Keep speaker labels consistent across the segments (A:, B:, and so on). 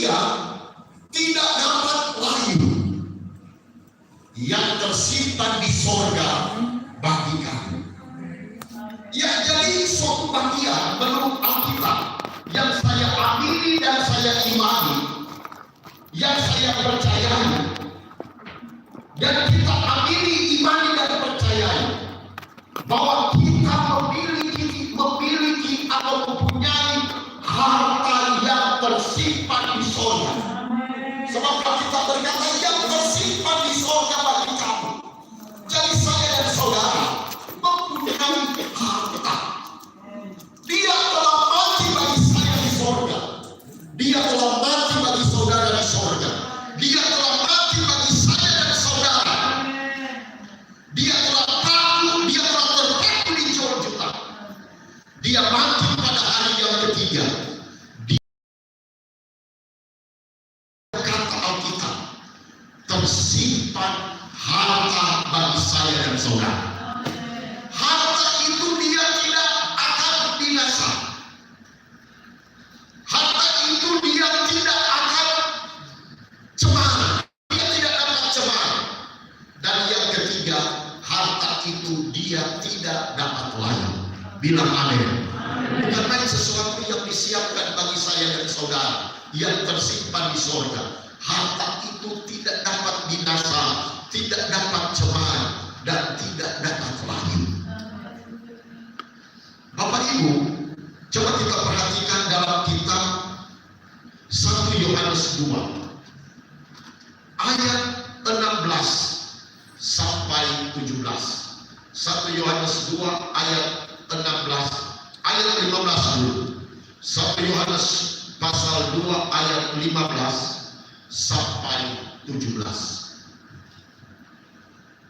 A: dia tidak dapat layu yang tersimpan di sorga bagi kamu. Ya, jadi suatu bagian menurut Alkitab yang saya amini dan saya imani, yang saya percayai, dan kita amini, imani dan percayai bahwa kita memiliki atau mempunyai harta yang tersimpan di sorga. Sebab kita berkata yang tersimpan di sorga bagi kamu. Jadi saya dan saudara mempunyai harta. Dia telah mati bagi saya di sorga. Dia telah mati bagi saudara di sorga. Dia telah mati bagi saya dan saudara. Dia telah terpaku di Jorjeta. Dia mati pada hari yang ketiga. Kata Alkitab, tersimpan harta bagi saya dan saudara. Harta itu dia tidak akan binasa. Harta itu dia tidak akan cemar. Dia tidak dapat cemar. Dan yang ketiga, harta itu dia tidak dapat layu. Bilang amin. Bukan main sesuatu yang disiapkan bagi saya dan saudara yang tersimpan di sorga. Harta itu tidak dapat binasa, tidak dapat cemar, dan tidak dapat layu. Bapak Ibu, coba kita perhatikan dalam kitab 1 Yohanes 2 ayat 16 sampai 17. 1 Yohanes 2 ayat 16, ayat 15 dulu. 1 Yohanes pasal 2 ayat 15 sampai 17.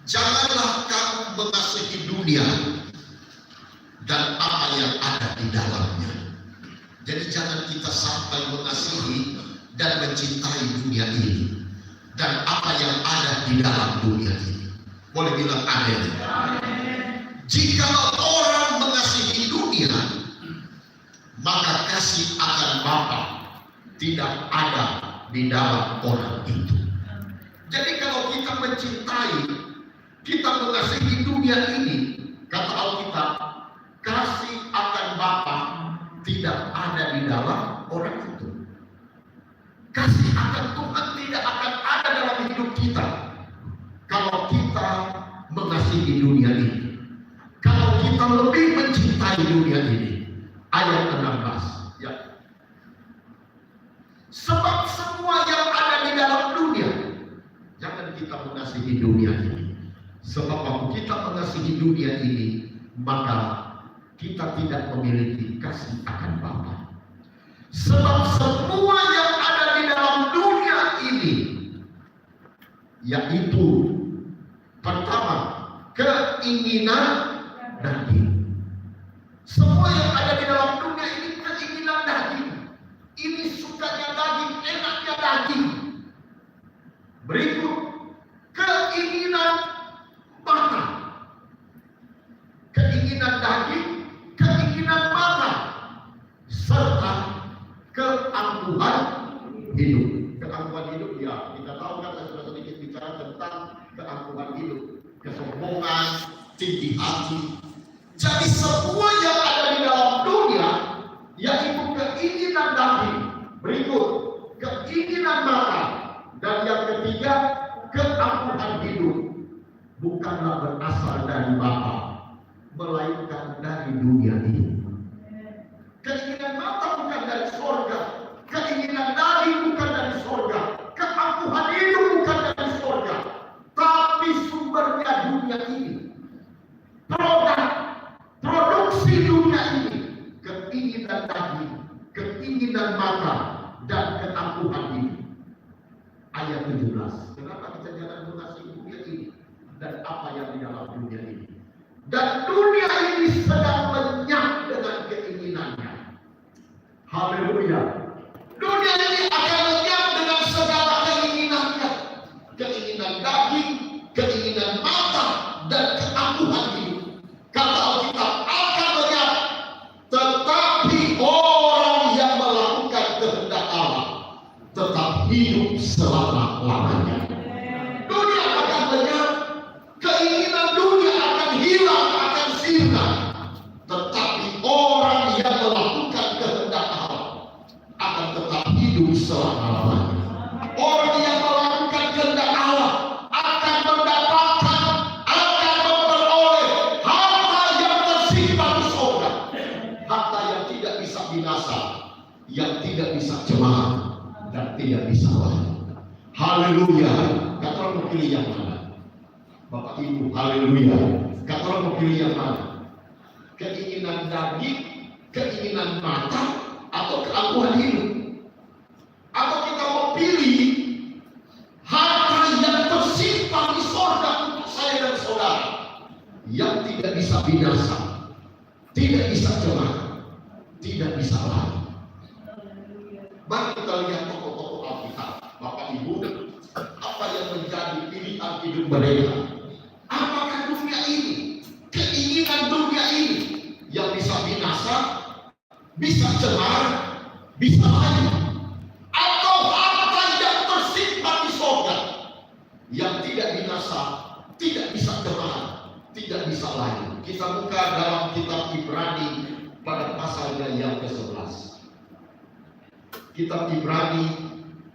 A: Janganlah kamu mengasihi dunia dan apa yang ada di dalamnya. Jadi jangan kita sampai mengasihi dan mencintai dunia ini dan apa yang ada di dalam dunia ini. Boleh bilang amin. Jika orang mengasihi dunia, maka kasih akan Bapa tidak ada di dalam orang itu. Jadi kalau kita mencintai, kita mengasihi dunia ini, kata Alkitab, kasih akan Bapa tidak ada di dalam orang itu. Kasih akan Tuhan tidak akan ada dalam hidup kita kalau kita mengasihi dunia ini. Kalau kita lebih mencintai dunia ini. Ayat 16 ya. Sebab semua yang ada di dalam dunia, jangan kita mengasihi dunia ini. Sebab kalau kita mengasihi dunia ini, maka kita tidak memiliki kasih akan Bapa. Sebab semua yang ada di dalam dunia ini, yaitu pertama, keinginan daging. Semua yang ada di dalam dunia ini keinginan daging. Ini sukanya daging, enaknya daging. Berikut, keinginan mata. Keinginan daging, keinginan mata, serta keangkuhan hidup. Keangkuhan hidup, ya kita tahu kan, saya sudah sedikit bicara tentang keangkuhan hidup, kesombongan, tinggi hati. Jadi semua yang ada di dalam dunia, yaitu keinginan daging, berikut keinginan mata, dan yang ketiga keangkuhan hidup, bukanlah berasal dari Bapa, melainkan dari dunia ini. Keinginan mata bukan dari sorga, keinginan daging bukan dari sorga, keangkuhan hidup bukan dari sorga, tapi sumbernya dunia ini. Produksi dunia ini, keinginan daging, keinginan mata, dan keangkuhan hidup. Ayat 17. Kenapa kita jangan mengasihi dunia ini dan apa yang di dalam dunia ini? Dan dunia ini sedang lenyap dengan keinginannya. Haleluya. Dunia ini akan lenyap dengan segala keinginannya. Keinginan daging, keinginan mata, dan keangkuhan hidup. Kata Alkitab akan lenyap, tetapi orang yang melakukan kehendak Allah tetap hidup selama-lamanya. Dunia akan lenyap, keinginan dunia akan hilang, akan sirna. Tetapi orang yang melakukan kehendak Allah akan tetap hidup selama-lamanya. Orang yang melakukan kehendak Allah akan mendapatkan, akan memperoleh harta yang tersimpan di surga, harta yang tidak bisa binasa, yang tidak bisa cemar, dan tidak bisa lain. Haleluya. Kata orang mau pilih yang mana? Bapak Ibu, haleluya. Kata orang mau pilih yang mana? Keinginan daging, keinginan mata, atau keangkuhan hidup? Atau kita mau pilih harta yang tersimpan di sorga untuk saya dan saudara, yang tidak bisa binasa, tidak bisa cemar, tidak bisa lain. Mari kita lihat tokoh-tokoh Alkitab. Bapak Ibu, apa yang menjadi pilihan hidup mereka? Apakah dunia ini, keinginan dunia ini yang bisa binasa, bisa cemar, bisa lain, atau harta yang tersimpan di surga yang tidak binasa, tidak bisa cemar, tidak bisa lain? Kita buka dalam kitab Ibrani pada pasalnya yang ke-11. Kitab Ibrani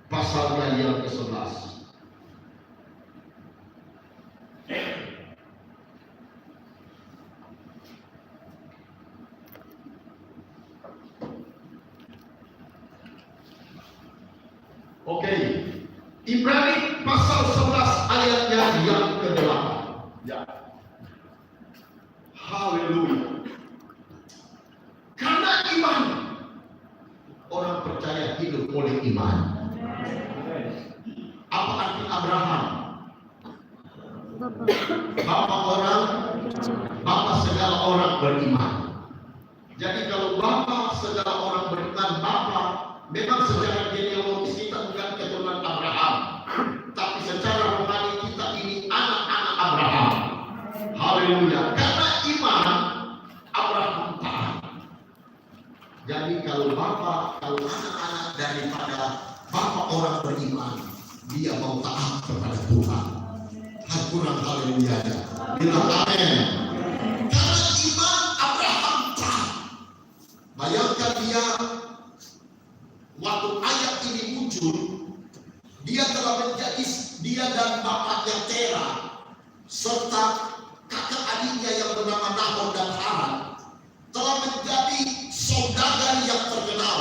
A: pasalnya yang ke-11. Oke, Ibrani pasal 11 ayatnya yang ke-8. Ya. Haleluya. Karena iman, orang percaya hidup oleh iman. Apa arti Abraham? Bapak orang, bapak segala orang beriman. Jadi kalau bapak segala orang beriman, bapak memang secara genealogis kita bukan keturunan Abraham, tapi secara rohani kita ini anak-anak Abraham. Haleluya. Karena iman, Abraham taat. Jadi kalau anak-anak daripada bapak orang beriman, dia mau taat kepada Tuhan. Kurang haleluya. Bilang amin. Karena iman Abraham taat. Bayangkan waktu ayat ini muncul, dia telah menjadi, dia dan bapaknya Tera serta kakak adiknya yang bernama Nahor dan Haran telah menjadi saudagar yang terkenal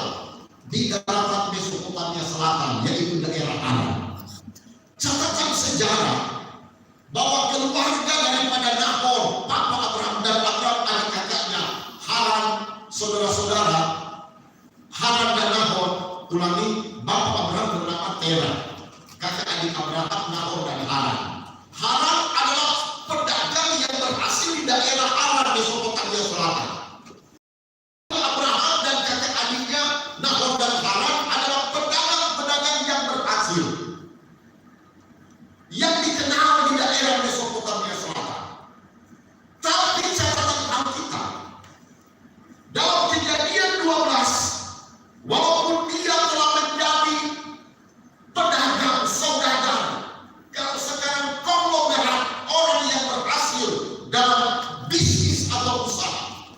A: di daratan Mesopotamia Selatan, yaitu daerah Haran. Catatan sejarah bahwa keluarga daripada Nahor, papa Abraham, dan Abraham adik kakaknya Haran, saudara-saudara Haran dan Nahor, ulangi, bapak Abraham bernama Tera, kakak adik Abraham, Nahor dan Haran. Haran adalah pedagang yang berhasil di daerah Haran, Mesopotamia Selatan. Abraham dan kakak adiknya Nahor dan Haran adalah pedagang-pedagang yang berhasil, yang dikenal di daerah Mesopotamia Selatan. Tapi catatan Alkitab dalam Kejadian 12, walaupun dia telah menjadi pedagang, saudagar, kalau sekarang konglomerat orang yang berhasil dalam bisnis atau usaha,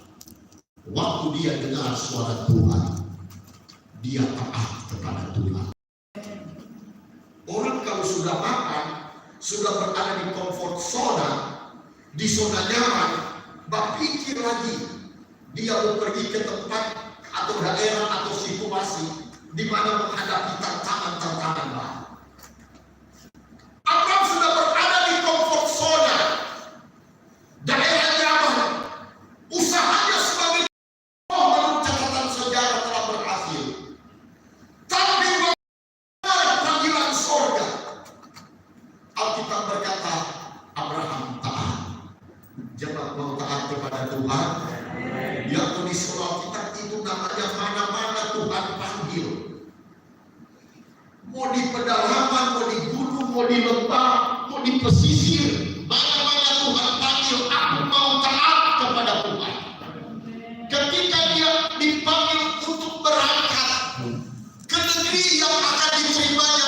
A: waktu dia dengar suara Tuhan, dia taat kepada Tuhan. Orang kalau sudah makan, sudah berada di comfort zona, di zona nyaman, berpikir lagi dia mau pergi ke tempat atau daerah atau situasi di mana menghadapi tantangan-tantangan baru. Abraham sudah berada di comfort zona, daerah nyaman, usahanya sebagai menurut catatan sejarah telah berhasil. Tapi panggilan surga, Alkitab berkata Abraham taat. Jemaat mau taat kepada Tuhan. Yang di surah kita itu namanya mana-mana Tuhan panggil. Mau di pedalaman, mau di gunung, mau di lembah, mau di pesisir, mana-mana Tuhan panggil, aku mau taat kepada Tuhan. Ketika dia dipanggil untuk berangkat ke negeri yang akan diterimanya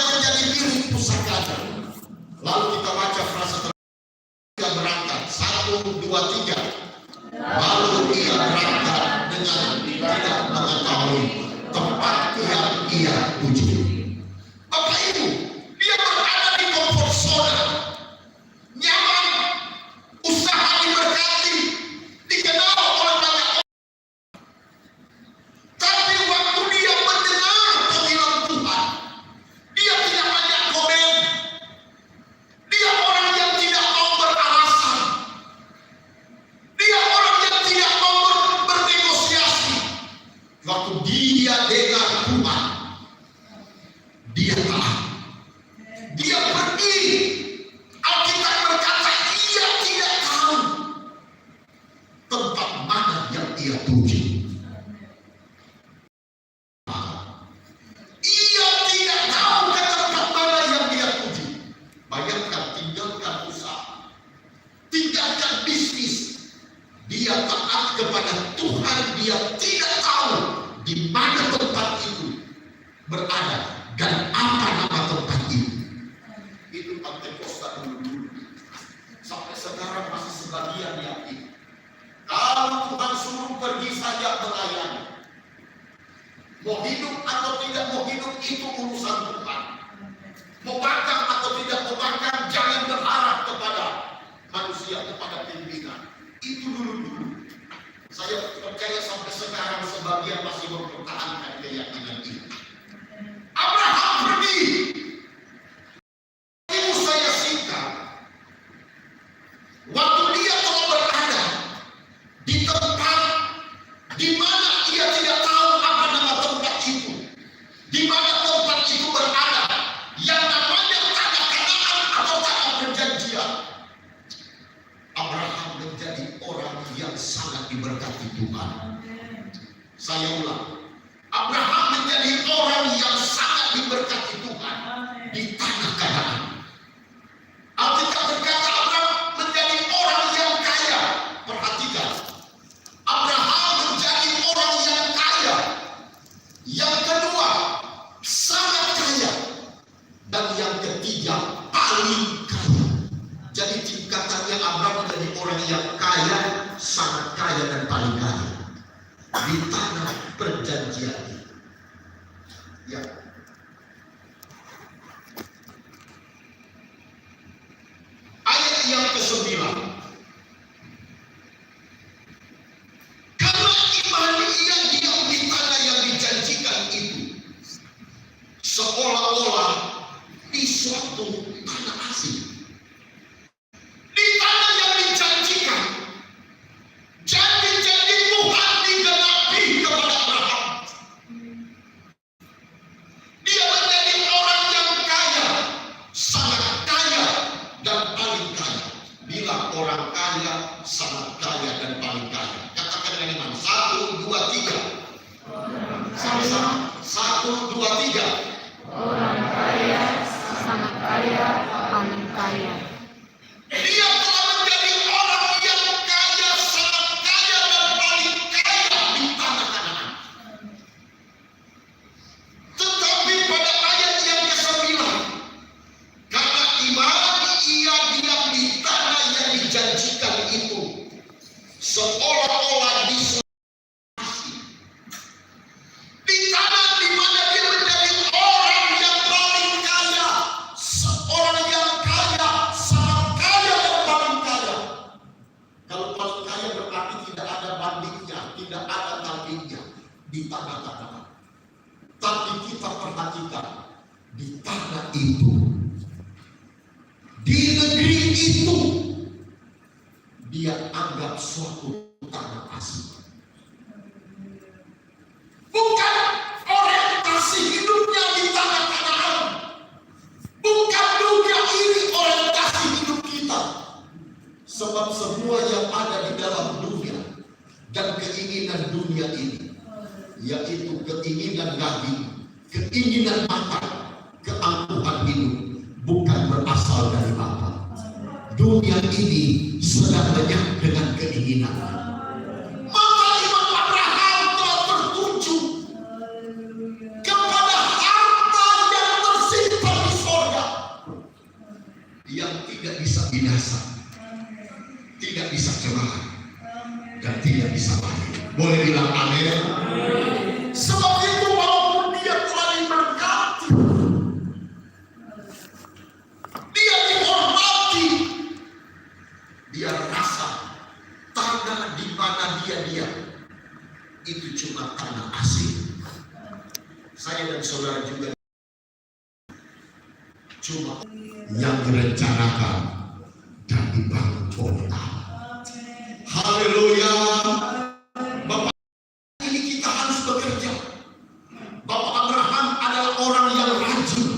A: Lalu kita baca frase terakhir berangkat. 1, 2, 3. Lalu ia berangkat dengan tidak mengetahui tempat yang ia tuju. Bapak Ibu, dia berada di comfort zone, nyaman, usaha diberkati, dikenal oleh banyak orang. Tapi waktu dia mendengar panggilan Tuhan, dia tidak banyak komen. Dia orang yang tidak mau beralasan. Dia orang yang tidak mau bernegosiasi. Waktu dia dengar Tuhan, dia taat. Dia pergi. Alkitab berkata ia tidak tahu tempat mana yang ia tuju. Ia tidak tahu ke tempat mana yang dia tuju. Bayangkan, tinggalkan usaha, tinggalkan bisnis. Dia taat kepada Tuhan. Dia tidak tahu di mana tempat itu berada dan apa nama tempat itu. Itu Pentekosta dulu. Sampai sekarang masih sebagian yakin. Kalau Tuhan suruh pergi saja melayani. Mau hidup atau tidak mau hidup itu urusan Tuhan. Mau makan atau tidak mau makan, jangan berharap kepada manusia, kepada pimpinan. Itu dulu. Saya percaya sampai sekarang sebagian masih mempertahankan keyakinan itu. Abraham pergi. Ibu saya singkat. Waktu dia telah berada di tempat di mana ia tidak tahu apa nama tempat itu, di mana tempat itu berada, yang namanya tanah Kanaan atau tanah perjanjian. Abraham menjadi orang yang sangat diberkati Tuhan. Saya ulang, Abraham menjadi orang yang sangat diberkati Tuhan di tanah Kanaan. Alkitab berkata Abraham menjadi orang yang kaya. Perhatikan, Abraham menjadi orang yang kaya. Yang kedua, sangat kaya. Dan yang ketiga, paling kaya. Jadi tingkatannya Abraham menjadi orang yang kaya, sangat kaya dan paling kaya di tanah perjanjian. Ya. Ayat yang ke-9. Karena iman ia diam di tanah yang dijanjikan itu, seolah-olah di suatu tanah asing. Di tanah yang dijanjikan, janji-janji Tuhan digenapi kepada Abraham. Dia menjadi orang yang kaya, sangat kaya dan paling kaya. Bilang orang kaya, sangat kaya dan paling kaya. Katakan dengan iman. 1, 2, 3. Sama-sama. 1, 2, 3.
B: Orang kaya, sangat kaya, paling kaya.
A: Dia telah menjadi orang yang kaya, sangat kaya dan paling kaya di tanah Kanaan. Tetapi pada ayat yang ke-9, karena iman ia diam di tanah yang dijanjikan itu, seolah-olah di suatu asing. Di tanah di mana dia menjadi orang yang paling kaya, seorang yang kaya, sangat kaya dan paling kaya. Kalau paling kaya berarti tidak ada bandingnya, tidak ada tandingnya di tanah Kanaan. Tapi kita perhatikan, di tanah itu, di negeri itu, dia anggap suatu tanah asing. Bukan orientasi hidupnya di tanah Kanaan. Bukan juga ini orientasi hidup kita. Sebab semua yang ada di dalam dunia dan keinginan dunia ini, yaitu keinginan daging, keinginan mata, keangkuhan hidup, bukan berasal dari Bapa. Dunia ini sedang banyak dengan keinginan. Maka iman Abraham telah tertuju kepada harta yang tersimpan di sorga. Dia binasa, tidak bisa celah, dan tidak bisa lari. Boleh bilang amin? Sebab itu walaupun dia telah diberkati, dia dihormati, dia rasa tanah di mana dia diam itu cuma tanah asing. Saya dan saudara juga cuma yang direncanakan dan dibangun oleh Allah. Haleluya. Bapak, ini kita harus bekerja. Bapak Abraham adalah orang yang rajin.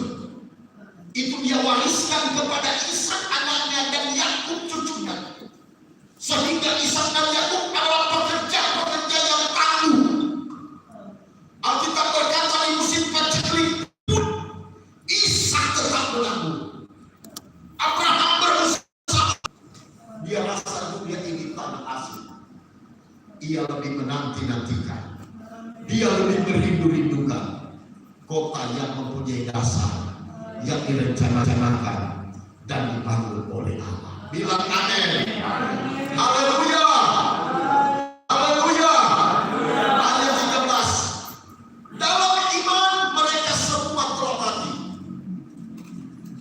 A: Itu dia wariskan kepada Ishak anaknya dan Yakub cucunya. Sehingga Ishak dan Yakub adalah pekerja-pekerja yang tangguh. Alkitab berkata di musim paceklik pun Ishak tetap menangguh. Abraham berusaha. Dia rasa dunia ini tanah asing. Ia lebih menanti-nantikan. Dia lebih merindu-rindukan kota yang mempunyai dasar, yang direncanakan dan dibangun oleh Allah. Bilang amin. Haleluya. Haleluya. Ayat 13. Dalam iman mereka semua terobati.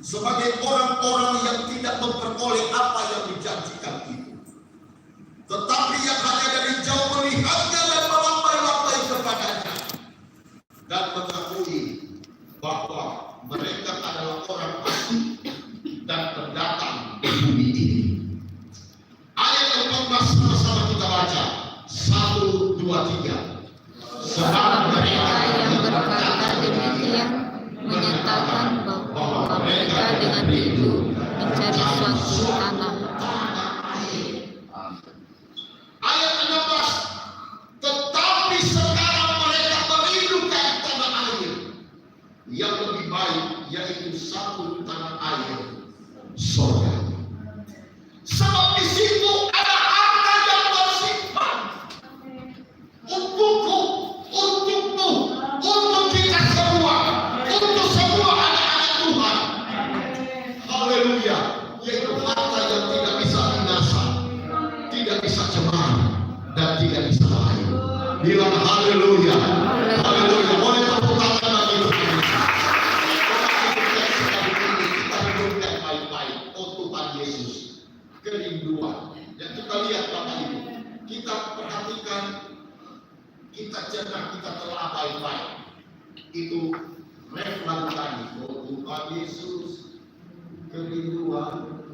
A: Sebagai orang-orang yang tidak memperoleh apa yang dijanjikan itu, tetapi yang hanya dari jauh melihatnya dan melambai-lambai kepadanya, dan mengakui bahwa mereka adalah orang asing dan pendatang di bumi ini. Ayat 14 sama-sama kita baca. 1, 2, 3. Sebab mereka
B: yang berkata demikian menyatakan bahwa mereka dengan rindu mencari suatu tanah.
A: Ayat 16. Tetapi sekarang mereka merindukan tanah air yang lebih baik, yaitu satu tanah air surga. Sebab di situ ada harta yang tersimpan untukku, untukmu, untuk kita semua, untuk semua anak-anak Tuhan. Haleluya. Yaitu harta yang tidak bisa binasa, tidak bisa cemar, dan tidak bisa lain. Bilang haleluya. Haleluya. Boleh tepuk tangan lagi. Kita hidupkan baik-baik. Oh Tuhan Yesus, kerinduan yang kita lihat Bapak Ibu, kita perhatikan, kita cerna, kita telah baik-baik. Itu ref lagu tadi. Oh Tuhan Yesus, kerinduan.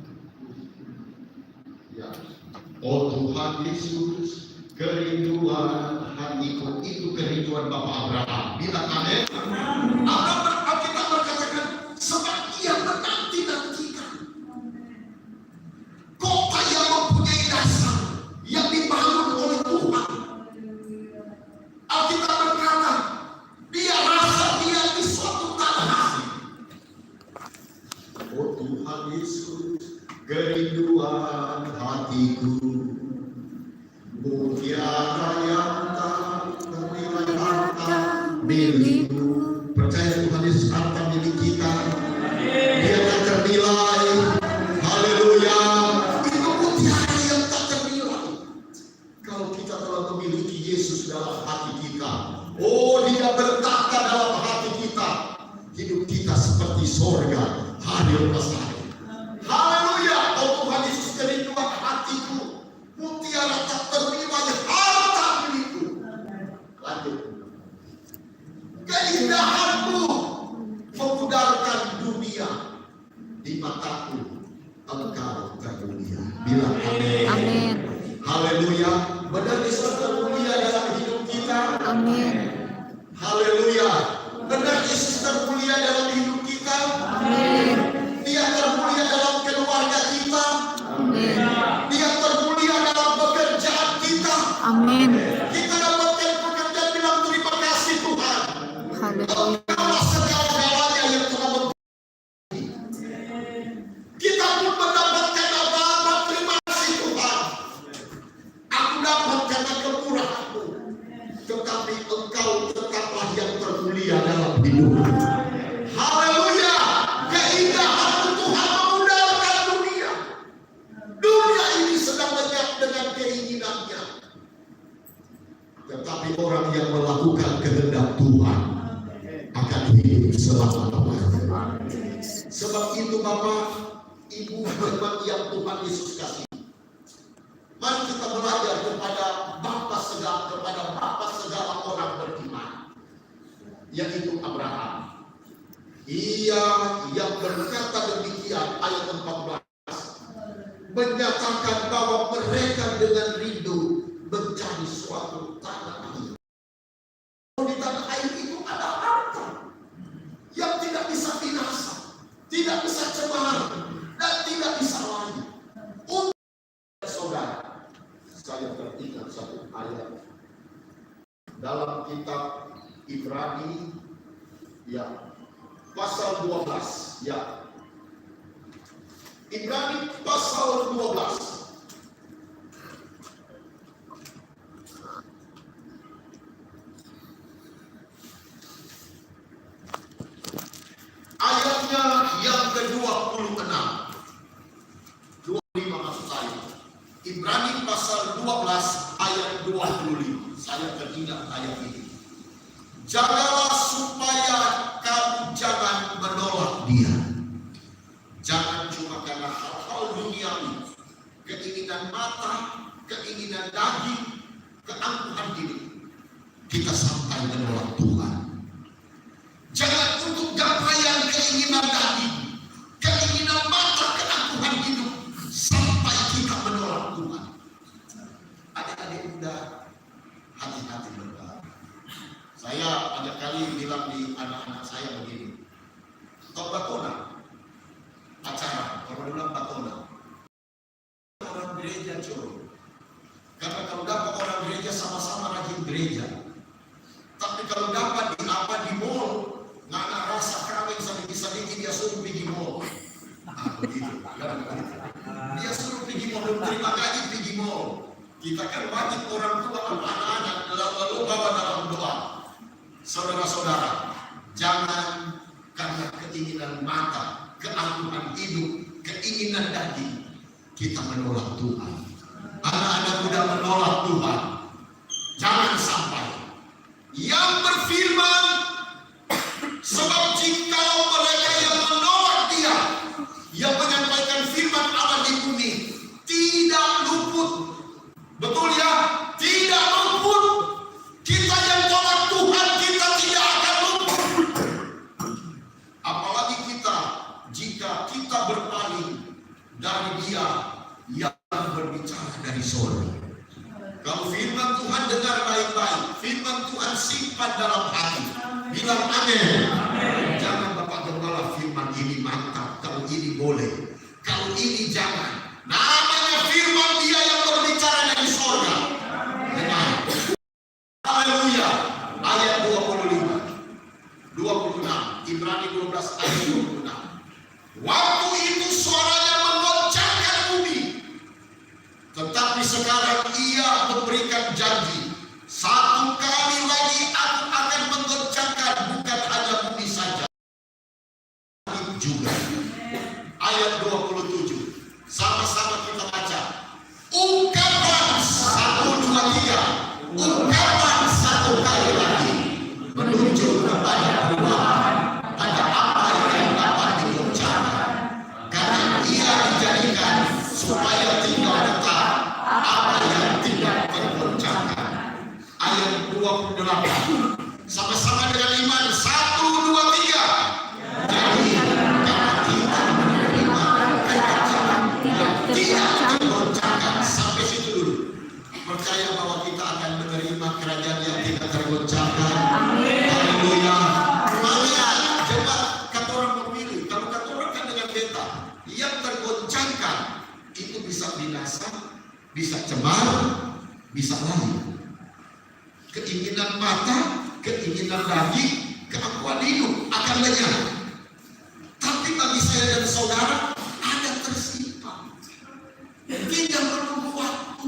A: Ya. Oh Tuhan Yesus, kerinduan hatiku. Itu kerinduan Bapak Abraham. Bilang amin. Abraham kita berkatakan sebab ia menanti-nantikan kota yang mempunyai dasar, yang dibangun oleh Tuhan. Alkitab berkata dia rasa dia di suatu tanah asing. Oh Tuhan Yesus, kerinduan hatiku, mutiara yang tak ternilai harta milikmu. Percaya Tuhan Yesus harta milik kita, dia tak ternilai. Haleluya. Itu mutiara yang tak ternilai. Kalau kita telah memiliki Yesus dalam hati kita, oh dia bertahta dalam hati kita, hidup kita seperti surga hari lepas hari. Haleluya. Oh Tuhan Yesus, kerinduan hatiku, mutiara tak ternilai harta milikku. Lanjut. Keindahanmu memudarkan dunia, di mataku engkau termulia. Bilang amin.
B: Amin.
A: Haleluya. Benar Yesus termulia dalam hidup kita.
B: Amin.
A: Haleluya. Benar Yesus termulia dalam hidup kita.
B: Amin.
A: Dia termulia dalam keluarga kita.
B: Amin.
A: Dia termulia dalam pekerjaan kita.
B: Amin.
A: Kita dapatkan pekerjaan, bilang terima kasih Tuhan.
B: Haleluya.
A: Engkaulah segala-galanya yang telah kita pun mendapatkan apa-apa, terima kasih Tuhan. Aku dapat karena kemurahan-Mu. Tetapi Engkau tetaplah yang termulia dalam hidupku. Haleluya. Keindahan Tuhan memudarkan dunia. hidup selama-lamanya. Sebab itu Bapak, Ibu, teman yang Tuhan Yesus kasih, mari kita belajar kepada Bapa segala orang beriman, yaitu Abraham. Ia yang berkata demikian, ayat 14, menyatakan bahwa mereka dengan rindu mencari suatu tanah air. Di tanah air itu ada harta yang tidak bisa binasa, tidak bisa cemar, dan tidak bisa layu. Untuk saudara, saya teringat satu ayat dalam kitab Ibrani, ya, pasal 12, ya. Ibrani pasal 12. Ayatnya yang ke-26. 25 maksud saya. Ibrani pasal 12 ayat 25. Saya teringat ayat ini. Jagalah supaya kamu jangan menolak Dia. Jangan cuma karena hal-hal duniawi, keinginan mata, keinginan daging, keangkuhan diri, kita sampai menolak Tuhan. Jangan untuk gapaian keinginan daging, keinginan mata, keangkuhan hidup, sampai kita menolak Tuhan. Adik-adik muda, hati-hati berdoa. Saya banyak kali bilang di anak-anak saya begini, Batona, acara, orang bilang Batona, orang gereja coro. Karena kalau dapat orang gereja sama-sama rajin gereja. Tapi kalau dapat di mall, nggak ada rasa kawin sedikit-sedikit dia suruh pergi mall. Begitu, dia suruh pergi mall, belum terima gaji pergi mall. Kita kan wajib orang tua anak-anak lalu bawa dalam doa. Saudara-saudara, jangan karena keinginan mata, keangkuhan hidup, keinginan daging, kita menolak Tuhan. Anak-anak muda menolak Tuhan. Jangan sampai. Yang berfirman, sebab jika mereka yang menolak Dia, yang menyampaikan firman Allah di bumi, tidak luput. Betul ya? Tidak luput. Kita yang tolak Tuhan, kita tidak akan luput. Apalagi kita, jika kita berpaling dari Dia yang berbicara dari sorga. Kalau firman Tuhan dengar baik-baik, firman Tuhan simpan dalam hati, bilang amin. Jangan Bapak Gembala, firman ini mantap, kalau ini boleh, kalau ini jangan. Namanya firman Dia yang berbicara dari sorga. Dengar. Haleluya. Ayat 26, Ibrani 12 ayat 26. Waktu itu suaranya menggoncangkan bumi, tetapi sekarang Ia memberikan janji, satu kali lagi aku akan menggoncangkan, bukan hanya bumi saja, juga. Ayat 27, sama-sama kita baca. Ungkapan 1, 2, 3. Ungkapan satu kali lagi menunjuk kepada perubahan, pada apa yang dapat digoncangkan, karena Ia dijadikan supaya tinggal tetap apa yang tidak tergoncangkan. Ayat 28, sama-sama dengan iman, 1, 2, 3. Jadi karena kita menerima kegoncangkan yang tidak tergoncangkan, sampai situ dulu. Percaya bahwa kita akan menerima kerajaan yang tidak tergoncangkan. Haleluya. Makanya jemaat, kata orang memilih, kalau kata orang kan dengan beta, yang tergoncangkan itu bisa binasa, bisa cemar, bisa layu. Keinginan mata, keinginan daging, keangkuhan hidup akan lenyap. Tapi bagi saya dan saudara ada tersimpan. Tinggal menunggu waktu.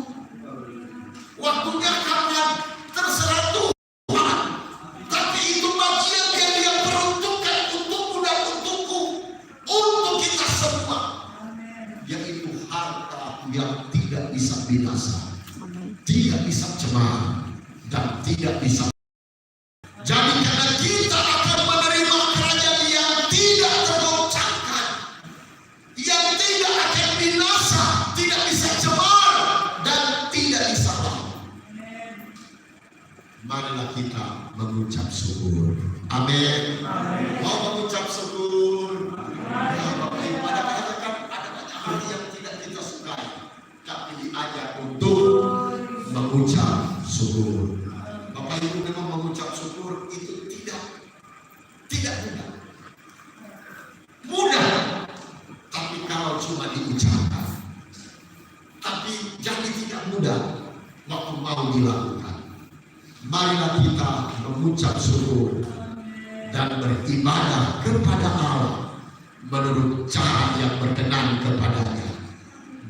A: Waktunya kapan? Terserah Tuhan. Tapi itu bagian yang Dia peruntukkan untukmu dan untukku, untuk kita semua. Yaitu harta yang tidak bisa binasa, tidak bisa cemar, dan tidak bisa. Jadi karena kita akan menerima Amin. Mau mengucap syukur. Ya, Bapak Ibu, ada banyak hal yang tidak kita sukai, tapi diajak untuk mengucap syukur. Bapak Ibu, memang mengucap syukur itu tidak mudah. Mudah, tapi kalau cuma diucapkan. Tapi jadi tidak mudah waktu mau dilakukan. Marilah kita mengucap syukur dan beribadah kepada Allah menurut cara yang berkenan kepadanya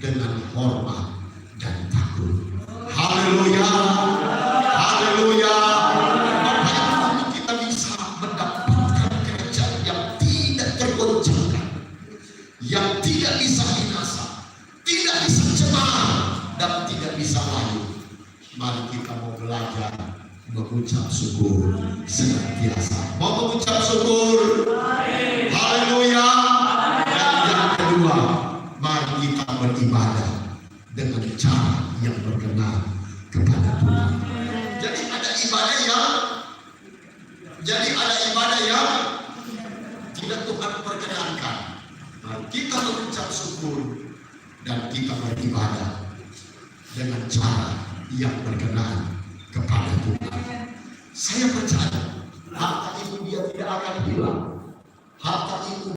A: dengan hormat dan takut. Haleluya, haleluya. Bagaimana kita bisa mendapatkan kerajaan yang tidak tergoncangkan, yang tidak bisa binasa, tidak bisa cemar, dan tidak bisa layu. Mari kita mau belajar mengucap syukur senantiasa. Mau mengucap syukur. Haleluya. Dan yang kedua, mari kita beribadah dengan cara yang berkenan kepada Tuhan. Jadi ada ibadah yang tidak Tuhan perkenankan. Mari kita mengucap syukur dan kita beribadah dengan cara yang berkenan kepada Tuhan. Saya percaya harta itu dia tidak akan hilang. Harta itu